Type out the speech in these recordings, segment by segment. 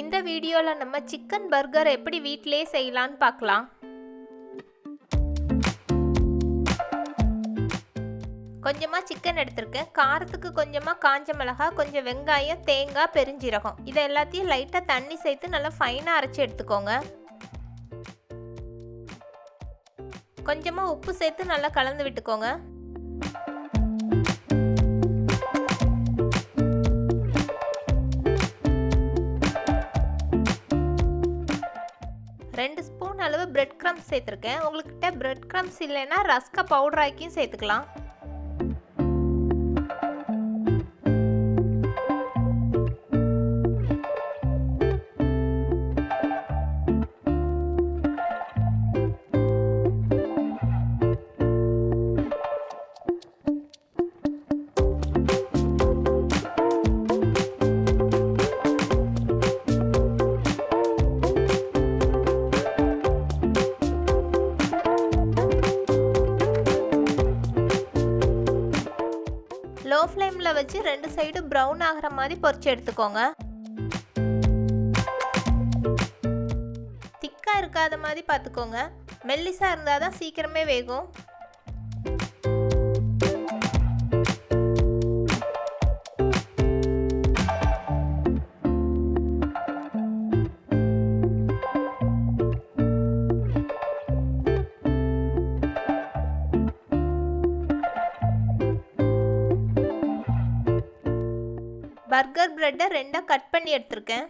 இந்த வீடியோவில் நம்ம சிக்கன் பர்கர் எப்படி வீட்டிலேயே செய்யலான்னு பார்க்கலாம். கொஞ்சமாக சிக்கன் எடுத்திருக்கேன். காரத்துக்கு கொஞ்சமாக காஞ்ச மிளகாய், கொஞ்சம் வெங்காயம், தேங்காய், பெருஞ்சீரகம் இதை எல்லாத்தையும் லைட்டாக தண்ணி சேர்த்து நல்லா ஃபைனாக அரைச்சி எடுத்துக்கோங்க. கொஞ்சமாக உப்பு சேர்த்து நல்லா கலந்து விட்டுக்கோங்க. ரெண்டு ஸ்பூன் அளவு பிரெட் கிரம்ஸ் சேர்த்துருக்கேன். உங்கள்கிட்ட பிரெட் கிரம்ஸ் இல்லைன்னா ரஸ்கா பவுடர் ஆக்கியும் சேர்த்துக்கலாம். லோ ஃப்ளேமில் வச்சு ரெண்டு சைடு ப்ரௌன் ஆகிற மாதிரி பொரிச்சு எடுத்துக்கோங்க. திக்காக இருக்காத மாதிரி பார்த்துக்கோங்க. மெல்லிசாக இருந்தால் தான் சீக்கிரமே வேகும். பர்கர் பிரெட்டை ரெண்டாக கட் பண்ணி எடுத்திருக்கேன்.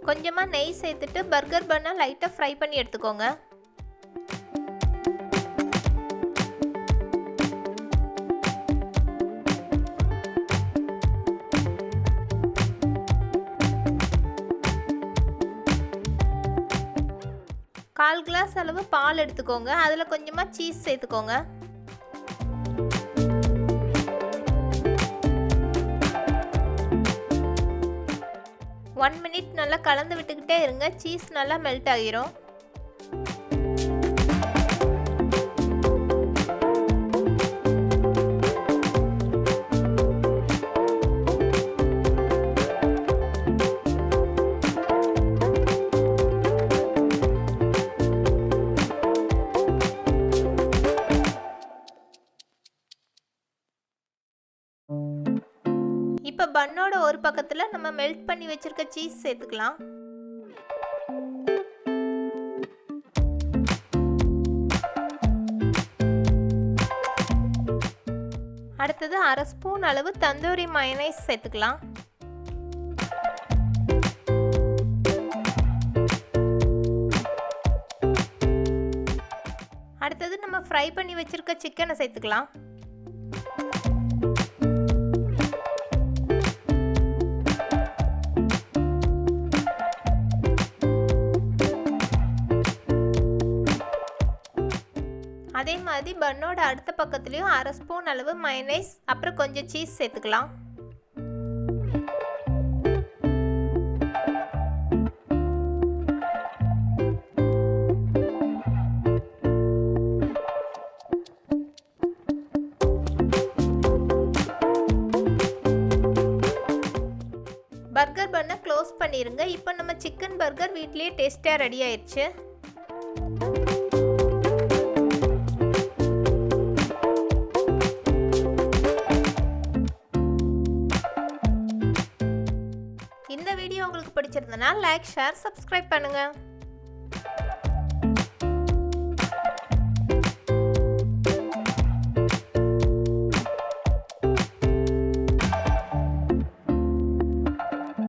கொஞ்சமாக நெய் சேர்த்துட்டு பர்கர் பண்ணை லைட்டாக ஃப்ரை பண்ணி எடுத்துக்கோங்க. கால் கிளாஸ் அளவு பால் எடுத்துக்கோங்க. அதில் கொஞ்சமாக சீஸ் சேர்த்துக்கோங்க. ஒன் மினிட் நல்லா கலந்து விட்டுக்கிட்டே இருங்க. சீஸ் நல்லா மெல்ட் ஆகிரும். இப்போ பன்னோட ஒரு பக்கத்தில் நம்ம மெல்ட் பண்ணி வச்சிருக்க சீஸ் சேர்த்துக்கலாம். அடுத்தது அரை ஸ்பூன் அளவு தந்தூரி மயோனைஸ் சேர்த்துக்கலாம். அடுத்தது நம்ம ஃப்ரை பண்ணி வச்சிருக்க சிக்கனை சேர்த்துக்கலாம். அதே மாதிரி பன்னோட அடுத்த பக்கத்துலேயும் அரை ஸ்பூன் அளவு மயோனைஸ் அப்புறம் கொஞ்சம் சீஸ் சேர்த்துக்கலாம். பர்கர் பண்ண க்ளோஸ் பண்ணிடுங்க. இப்போ நம்ம சிக்கன் பர்கர் வீட்லேயே டேஸ்ட்டாக ரெடி ஆயிடுச்சு. இந்த வீடியோ உங்களுக்கு பிடிச்சிருந்தனா லைக், ஷேர், சப்ஸ்கிரைப் பண்ணுங்க.